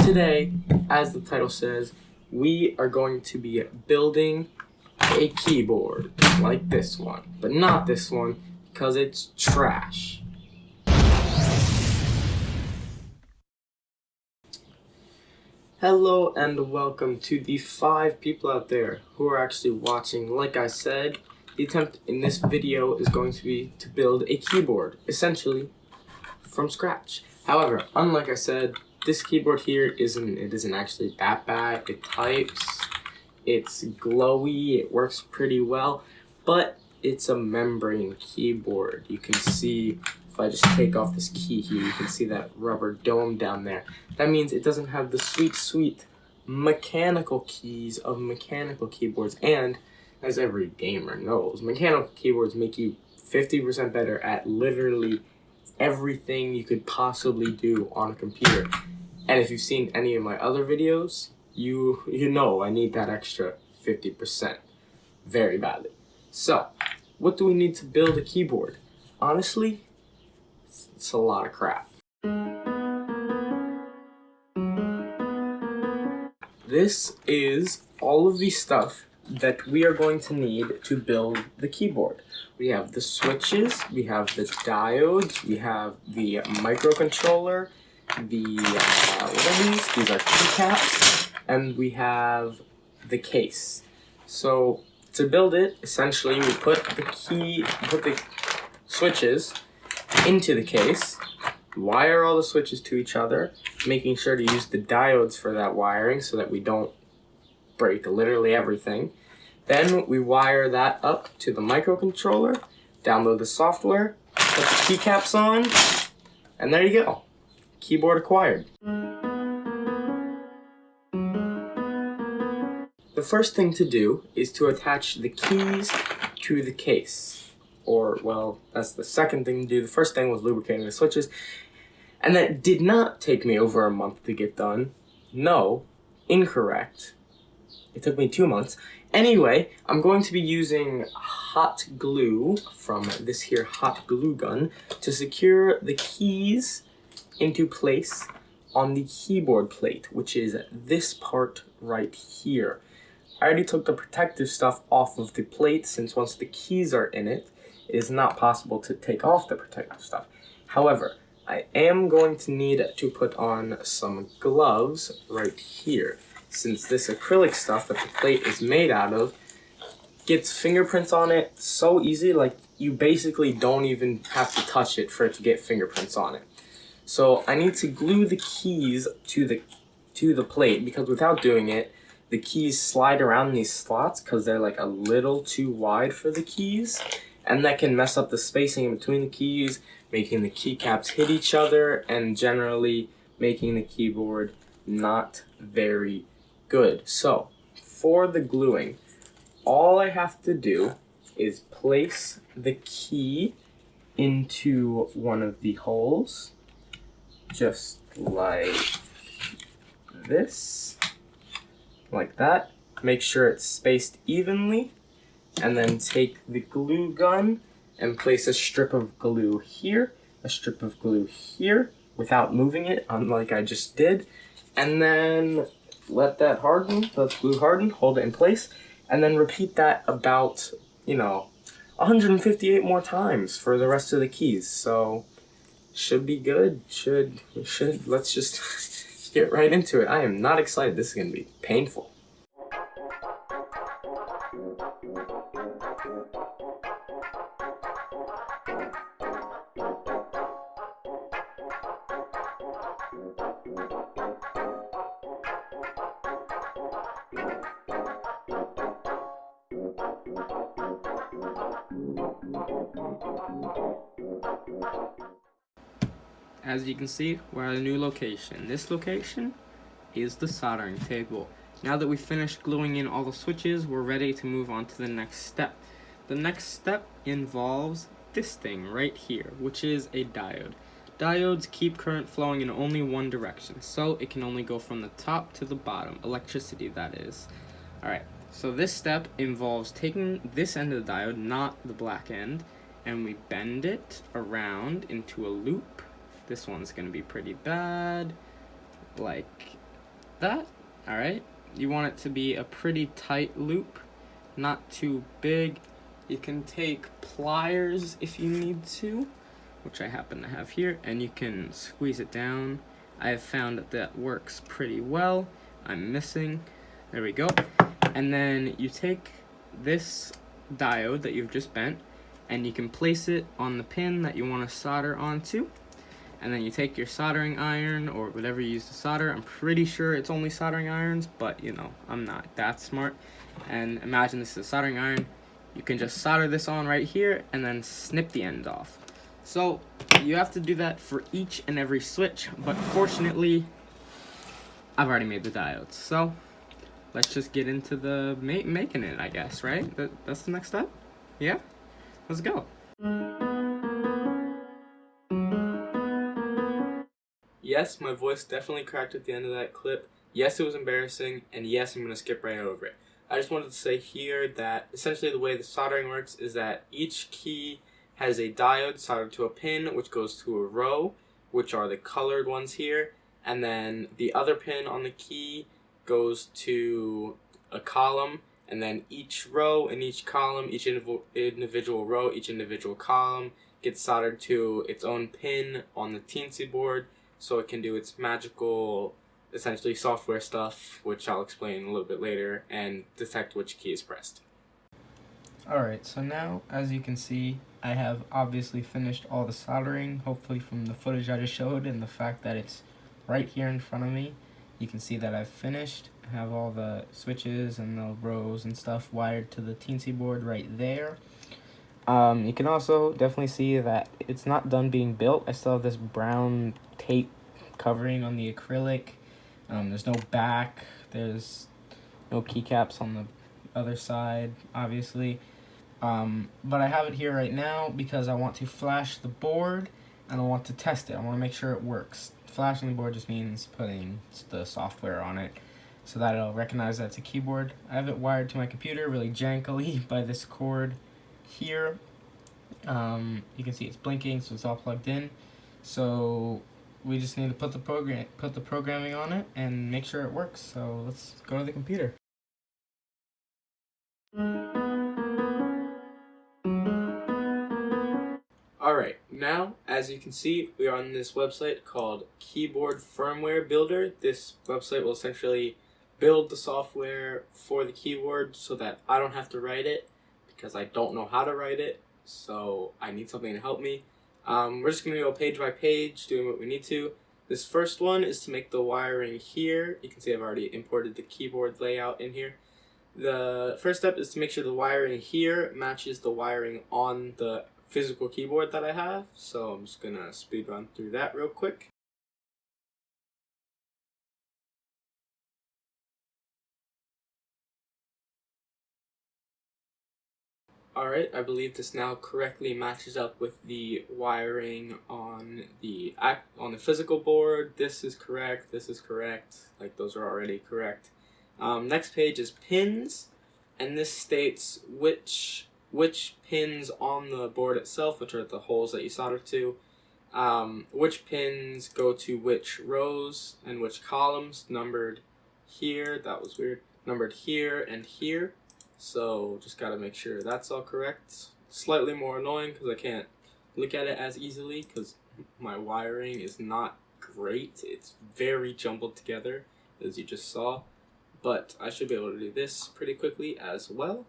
Today, as the title says, we are going to be building a keyboard like this one, but not this one because it's trash. Hello and welcome to the 5 people out there who are actually watching. Like I said, the attempt in this video is going to be to build a keyboard, essentially from scratch. However, unlike I said, this keyboard here isn't actually that bad. It types, it's glowy, it works pretty well, but it's a membrane keyboard. You can see, if I just take off this key here, you can see that rubber dome down there. That means it doesn't have the sweet mechanical keys of mechanical keyboards, and as every gamer knows, mechanical keyboards make you 50% better at literally everything you could possibly do on a computer. And if you've seen any of my other videos, you know I need that extra 50% very badly. So, what do we need to build a keyboard? Honestly, it's a lot of crap. This is all of the stuff that we are going to need to build the keyboard. We have the switches, we have the diodes, we have the microcontroller, the, what are these? These are keycaps, and we have the case. So, to build it, essentially we put the switches into the case, wire all the switches to each other, making sure to use the diodes for that wiring so that we don't break literally everything. Then we wire that up to the microcontroller, download the software, put the keycaps on, and there you go. Keyboard acquired. The first thing to do is to attach the keys to the case. Or, well, that's the second thing to do. The first thing was lubricating the switches. And that did not take me over a month to get done. No, incorrect. It took me 2 months. Anyway, I'm going to be using hot glue from this here hot glue gun to secure the keys into place on the keyboard plate, which is this part right here. I already took the protective stuff off of the plate since once the keys are in it, it is not possible to take off the protective stuff. However, I am going to need to put on some gloves right here, since this acrylic stuff that the plate is made out of gets fingerprints on it so easy, like you basically don't even have to touch it for it to get fingerprints on it. So I need to glue the keys to the plate, because without doing it, the keys slide around these slots because they're like a little too wide for the keys, and that can mess up the spacing in between the keys, making the keycaps hit each other, and generally making the keyboard not very good. So, for the gluing, all I have to do is place the key into one of the holes, just like this, like that. Make sure it's spaced evenly, and then take the glue gun and place a strip of glue here, a strip of glue here, without moving it, unlike I just did, and then let that harden, let the glue harden, hold it in place, and then repeat that about, 158 more times for the rest of the keys. So, should be good, let's just get right into it. I am not excited, this is going to be painful. As you can see, we're at a new location. This location is the soldering table. Now that we've finished gluing in all the switches, we're ready to move on to the next step. The next step involves this thing right here, which is a diode. Diodes keep current flowing in only one direction, so it can only go from the top to the bottom, electricity that is. Alright, so this step involves taking this end of the diode, not the black end, and we bend it around into a loop. This one's going to be pretty bad, like that. Alright, you want it to be a pretty tight loop, not too big. You can take pliers if you need to, which I happen to have here, and you can squeeze it down. I have found that that works pretty well. I'm missing. There we go. And then you take this diode that you've just bent, and you can place it on the pin that you want to solder onto. And then you take your soldering iron or whatever you use to solder. I'm pretty sure it's only soldering irons, but you know, I'm not that smart. And imagine this is a soldering iron. You can just solder this on right here and then snip the end off. So you have to do that for each and every switch, but fortunately, I've already made the diodes. So let's just get into the making it, I guess, right? That's the next step? Yeah? Let's go. Yes, my voice definitely cracked at the end of that clip. Yes, it was embarrassing, and yes, I'm going to skip right over it. I just wanted to say here that essentially the way the soldering works is that each key has a diode soldered to a pin, which goes to a row, which are the colored ones here, and then the other pin on the key goes to a column, and then each row and each column, each individual row, each individual column gets soldered to its own pin on the teensy board, so it can do its magical, essentially software stuff, which I'll explain a little bit later, and detect which key is pressed. Alright, so now, as you can see, I have obviously finished all the soldering, hopefully from the footage I just showed and the fact that it's right here in front of me. You can see that I've finished. I have all the switches and the rows and stuff wired to the teensy board right there. You can also definitely see that it's not done being built. I still have this brown tape covering on the acrylic. There's no back. There's no keycaps on the other side, obviously. But I have it here right now because I want to flash the board and I want to test it. I want to make sure it works. Flashing the board just means putting the software on it so that it'll recognize that it's a keyboard. I have it wired to my computer really jankily by this cord here. You can see it's blinking, so it's all plugged in. So we just need to put the programming on it and make sure it works. So let's go to the computer. Alright, now as you can see, we are on this website called Keyboard Firmware Builder. This website will essentially build the software for the keyboard so that I don't have to write it because I don't know how to write it, so I need something to help me. We're just going to go page by page, doing what we need to. This first one is to make the wiring here. You can see I've already imported the keyboard layout in here. The first step is to make sure the wiring here matches the wiring on the physical keyboard that I have. So I'm just going to speed run through that real quick. Alright, I believe this now correctly matches up with the wiring on the physical board. This is correct, like those are already correct. Next page is pins, and this states which pins on the board itself, which are the holes that you solder to, which pins go to which rows and which columns, numbered here, that was weird, numbered here and here. So just gotta make sure that's all correct. Slightly more annoying because I can't look at it as easily because my wiring is not great. It's very jumbled together, as you just saw. But I should be able to do this pretty quickly as well.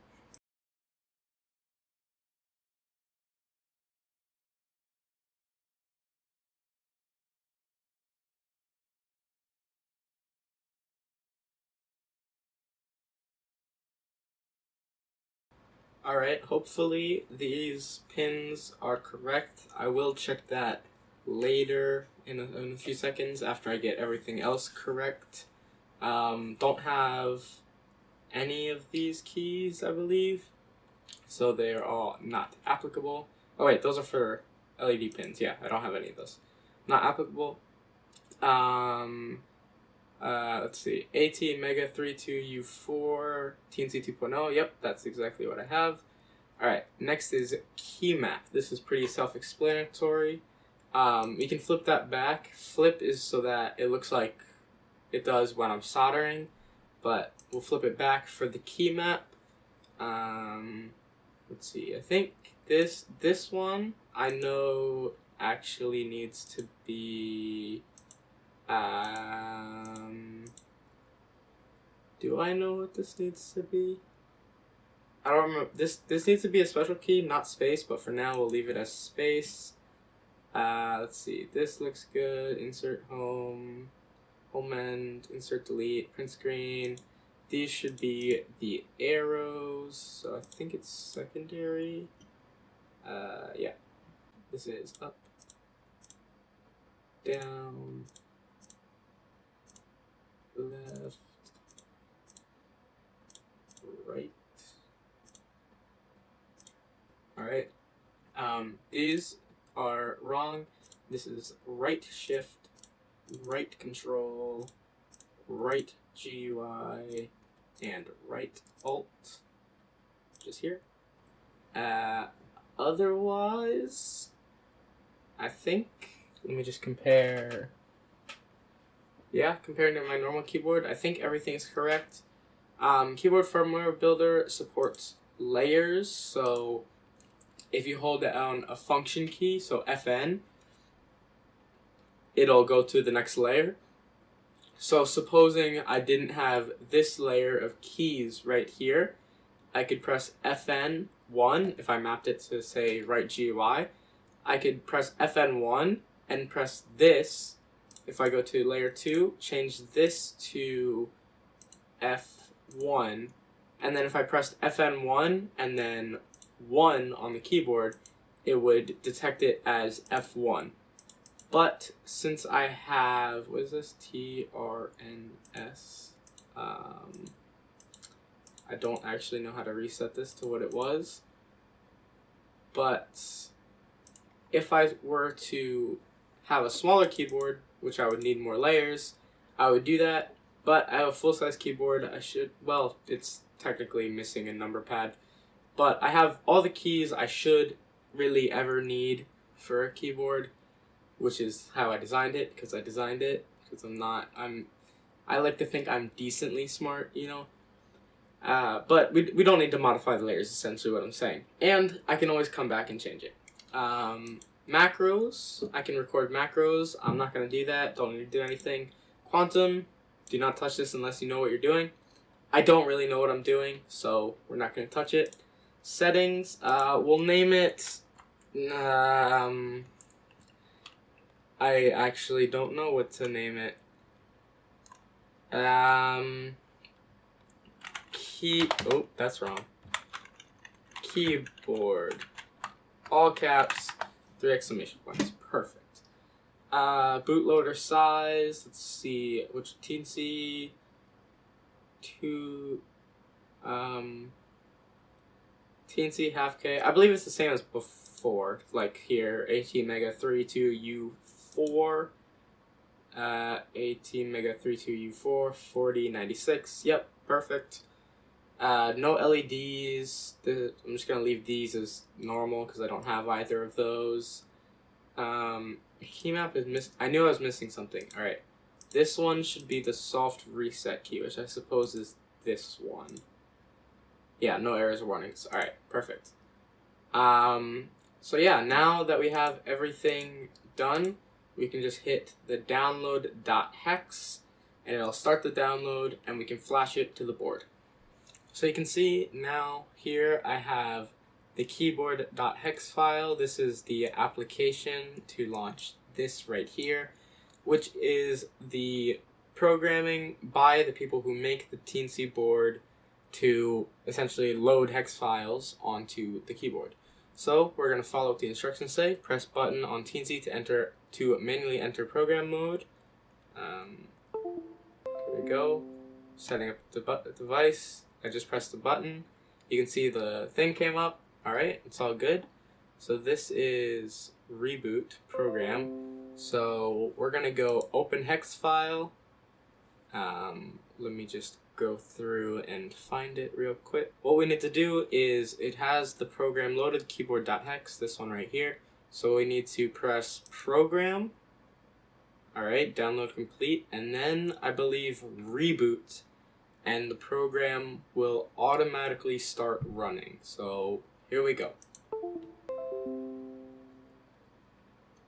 Alright, hopefully these pins are correct. I will check that later in a few seconds after I get everything else correct. Don't have any of these keys, I believe, so they are all not applicable. Oh wait, those are for LED pins. Yeah, I don't have any of those. Not applicable. Let's see, AT Mega 32U4 TNC 2.0. Yep, that's exactly what I have. Alright, next is key map. This is pretty self-explanatory. You can flip that back. Flip is so that it looks like it does when I'm soldering, but we'll flip it back for the key map. Let's see, I think this one I know actually needs to be, do I know what this needs to be? I don't remember. This needs to be a special key, not space, but for now we'll leave it as space. Let's see, this looks good. Insert home, home end, insert delete, print screen. These should be the arrows, so I think it's secondary. Yeah, this is up, down, left, right. Alright, these are wrong. This is right shift, right control, right GUI, and right alt, just here. Otherwise, I think, let me just compare. Yeah, comparing to my normal keyboard, I think everything's correct. Keyboard Firmware Builder supports layers, so if you hold down a function key, so FN, it'll go to the next layer. So supposing I didn't have this layer of keys right here, I could press FN1 if I mapped it to, say, right GUI. I could press FN1 and press this. If I go to layer 2, change this to F1, and then if I pressed FN1 and then 1 on the keyboard, it would detect it as F1. But since I have, what is this, TRNS, I don't actually know how to reset this to what it was. But if I were to have a smaller keyboard, which I would need more layers, I would do that. But I have a full-size keyboard. I should, well, it's technically missing a number pad. But I have all the keys I should really ever need for a keyboard, which is how I designed it, because I designed it, because I like to think I'm decently smart, you know. But we don't need to modify the layers, essentially what I'm saying. And I can always come back and change it. Macros, I can record macros. I'm not going to do that. Don't need to do anything. Quantum, do not touch this unless you know what you're doing. I don't really know what I'm doing, so we're not going to touch it. Settings, we'll name it, I actually don't know what to name it. Oh, that's wrong. Keyboard. All caps, 3 exclamation points. Perfect. Bootloader size, let's see, which TNC 2, TNC half K. I believe it's the same as before, like here, ATmega32U4, ATmega32U4, 4096. Yep, perfect. No LEDs. I'm just gonna leave these as normal because I don't have either of those. Key map is I knew I was missing something. All right, this one should be the soft reset key, which I suppose is this one. Yeah, no errors or warnings. All right, perfect. So yeah, now that we have everything done, we can just hit the download.hex, and it'll start the download, and we can flash it to the board. So you can see now here I have the keyboard.hex file. This is the application to launch this right here, which is the programming by the people who make the TNC board to essentially load hex files onto the keyboard. So we're going to follow what the instructions say. Press button on TNC to manually enter program mode. Here we go. Setting up the device. I just pressed the button. You can see the thing came up. Alright, it's all good. So this is reboot program. So we're going to go open hex file. Let me just go through and find it real quick. What we need to do is, it has the program loaded, keyboard.hex, this one right here. So we need to press program, Alright, download complete, and then I believe reboot, and the program will automatically start running. So here we go.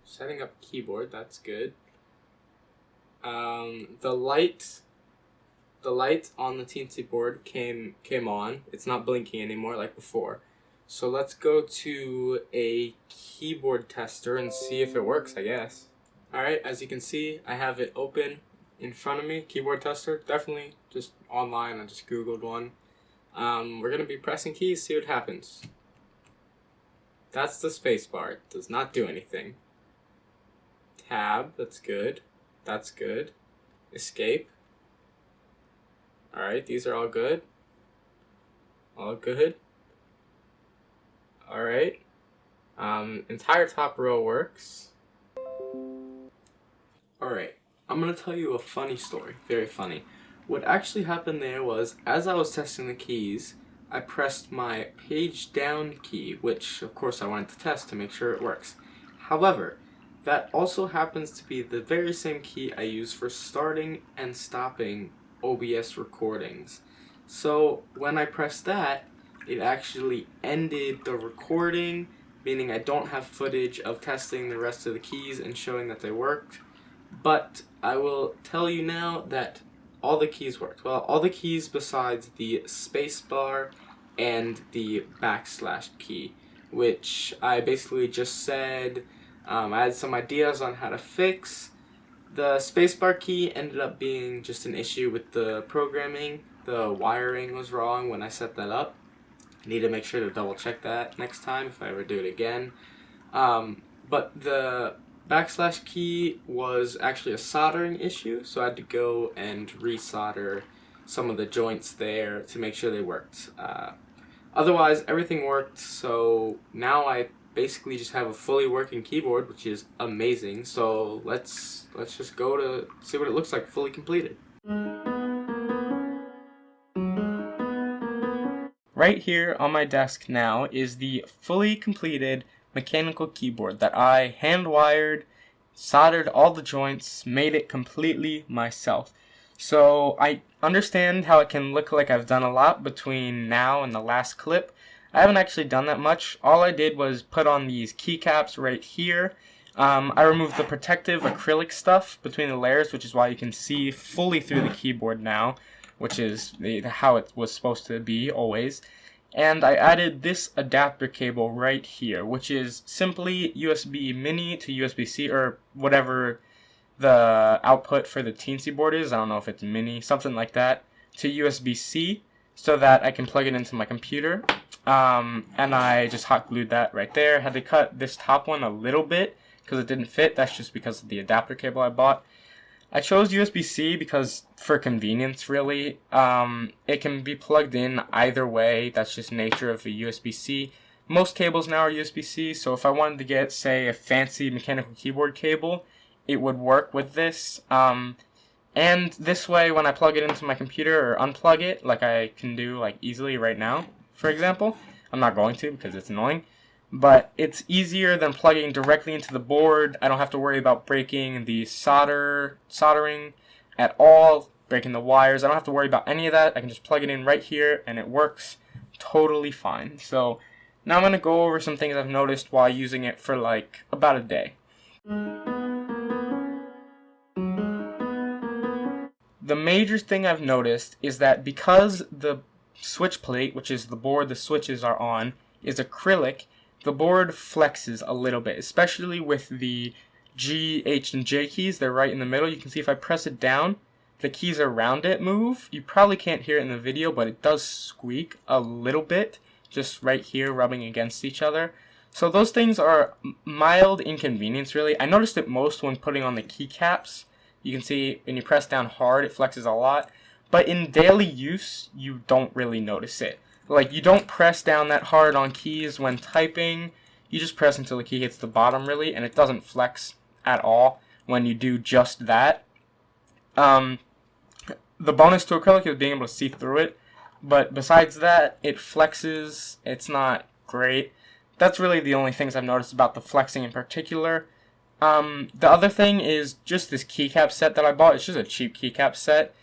Setting up keyboard, that's good. The light on the teensy board came on. It's not blinking anymore like before. So let's go to a keyboard tester and see if it works, I guess. Alright, as you can see, I have it open in front of me, keyboard tester, definitely just online, I just googled one. We're going to be pressing keys, see what happens. That's the spacebar, it does not do anything. Tab, that's good, that's good. Escape. Alright, these are all good. All good. Alright. Entire top row works. Alright, I'm gonna tell you a funny story. Very funny. What actually happened there was, as I was testing the keys, I pressed my page down key, which of course I wanted to test to make sure it works. However, that also happens to be the very same key I use for starting and stopping OBS recordings. So when I pressed that, it actually ended the recording, meaning I don't have footage of testing the rest of the keys and showing that they worked. But I will tell you now that all the keys worked. Well, all the keys besides the spacebar and the backslash key, which I basically just said I had some ideas on how to fix. The spacebar key ended up being just an issue with the programming. The wiring was wrong when I set that up. I need to make sure to double check that next time if I ever do it again. But the backslash key was actually a soldering issue, so I had to go and resolder some of the joints there to make sure they worked. Otherwise, everything worked, so now I basically just have a fully working keyboard, which is amazing. So let's just go to see what it looks like fully completed. Right here on my desk now is the fully completed mechanical keyboard that I hand wired, soldered all the joints, made it completely myself. So I understand how it can look like I've done a lot between now and the last clip. I haven't actually done that much. All I did was put on these keycaps right here. I removed the protective acrylic stuff between the layers, which is why you can see fully through the keyboard now, which is how it was supposed to be always. And I added this adapter cable right here, which is simply USB mini to USB-C, or whatever the output for the teensy board is. I don't know if it's mini, something like that, to USB-C, so that I can plug it into my computer. And I just hot glued that right there. Had to cut this top one a little bit because it didn't fit. That's just because of the adapter cable I bought. I chose USB-C because for convenience, really. It can be plugged in either way. That's just nature of the USB-C. Most cables now are USB-C, so if I wanted to get, say, a fancy mechanical keyboard cable, it would work with this. And this way, when I plug it into my computer or unplug it, like I can do like easily right now, for example, I'm not going to because it's annoying, but it's easier than plugging directly into the board. I don't have to worry about breaking the soldering at all, breaking the wires. I don't have to worry about any of that. I can just plug it in right here and it works totally fine. So now I'm going to go over some things I've noticed while using it for like about a day. The major thing I've noticed is that because the switch plate, which is the board the switches are on, is acrylic, the board flexes a little bit, especially with the G, H, and J keys. They're right in the middle. You can see if I press it down, the keys around it move. You probably can't hear it in the video, but it does squeak a little bit, just right here rubbing against each other. So those things are mild inconvenience, really. I noticed it most when putting on the keycaps. You can see when you press down hard, it flexes a lot. But in daily use, you don't really notice it. Like, you don't press down that hard on keys when typing. You just press until the key hits the bottom, really, and it doesn't flex at all when you do just that. The bonus to acrylic is being able to see through it. But besides that, it flexes. It's not great. That's really the only things I've noticed about the flexing in particular. The other thing is just this keycap set that I bought. It's just a cheap keycap set.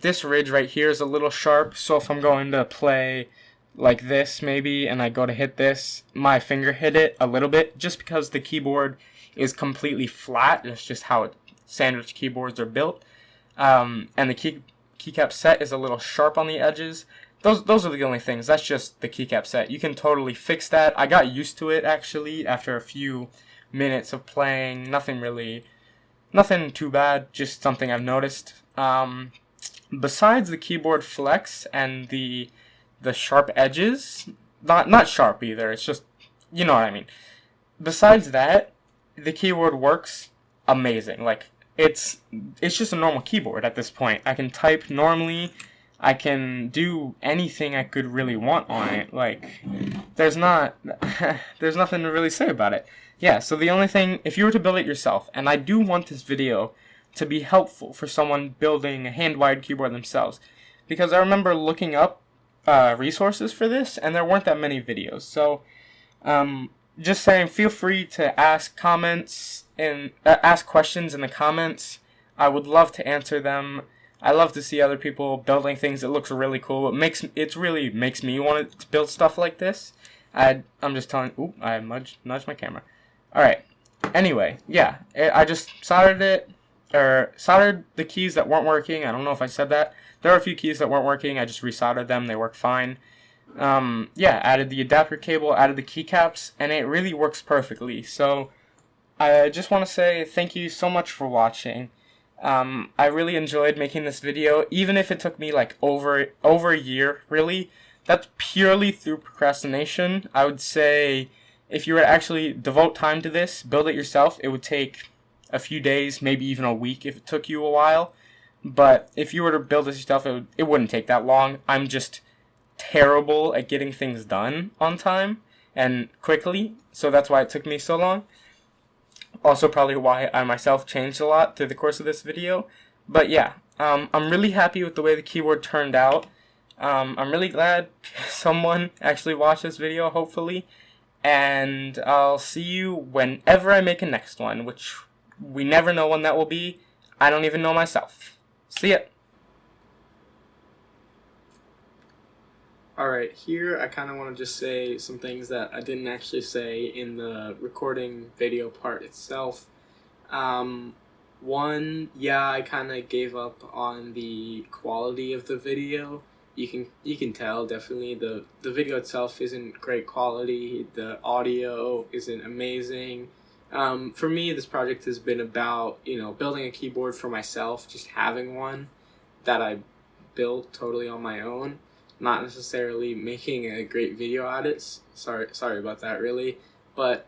This ridge right here is a little sharp, so if I'm going to play like this maybe, and I go to hit this, my finger hit it a little bit, just because the keyboard is completely flat. It's just how sandwich keyboards are built. And the keycap set is a little sharp on the edges. Those are the only things. That's just the keycap set. You can totally fix that. I got used to it, actually, after a few minutes of playing. Nothing too bad, just something I've noticed. Besides the keyboard flex and the sharp edges, not sharp either, it's just, you know what I mean. Besides that, the keyboard works amazing. Like, it's just a normal keyboard at this point. I can type normally. I can do anything I could really want on it. Like, there's nothing to really say about it. Yeah, so the only thing, if you were to build it yourself, and I do want this video to be helpful for someone building a hand-wired keyboard themselves, because I remember looking up resources for this, and there weren't that many videos. So, just saying, feel free to ask questions in the comments. I would love to answer them. I love to see other people building things that looks really cool. It really makes me want to build stuff like this. I'm just telling. Oop! I nudged my camera. All right. Anyway, yeah, I just soldered the keys that weren't working. I don't know if I said that. There were a few keys that weren't working. I just resoldered them. They work fine. Yeah, added the adapter cable, added the keycaps, and it really works perfectly. So I just want to say thank you so much for watching. I really enjoyed making this video, even if it took me like over a year, really. That's purely through procrastination. I would say if you were to actually devote time to this, build it yourself, it would take a few days, maybe even a week if it took you a while. But if you were to build this yourself, it wouldn't take that long. I'm just terrible at getting things done on time and quickly, so that's why it took me so long. Also probably why I myself changed a lot through the course of this video. But yeah, I'm really happy with the way the keyboard turned out. I'm really glad someone actually watched this video, hopefully. And I'll see you whenever I make a next one, which we never know when that will be. I don't even know myself. See ya! Alright, here I kind of want to just say some things that I didn't actually say in the recording video part itself. One, yeah, I kind of gave up on the quality of the video. You can tell, definitely, the video itself isn't great quality, the audio isn't amazing. For me, this project has been about, building a keyboard for myself, just having one that I built totally on my own. Not necessarily making a great video at it. Sorry about that, really. But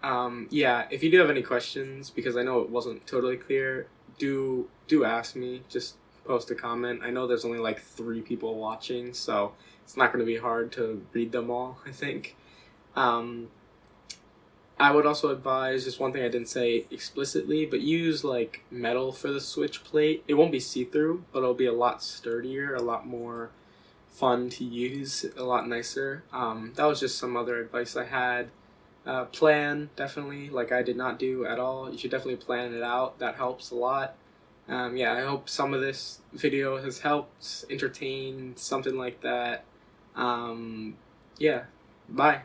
yeah, if you do have any questions, because I know it wasn't totally clear, do ask me. Just post a comment. I know there's only like 3 people watching, so it's not going to be hard to read them all, I think. I would also advise, just one thing I didn't say explicitly, but use like metal for the switch plate. It won't be see-through, but it'll be a lot sturdier, a lot more fun to use, a lot nicer. That was just some other advice I had. Plan, definitely, like I did not do at all. You should definitely plan it out. That helps a lot. Yeah, I hope some of this video has helped, entertained, something like that. Yeah, bye.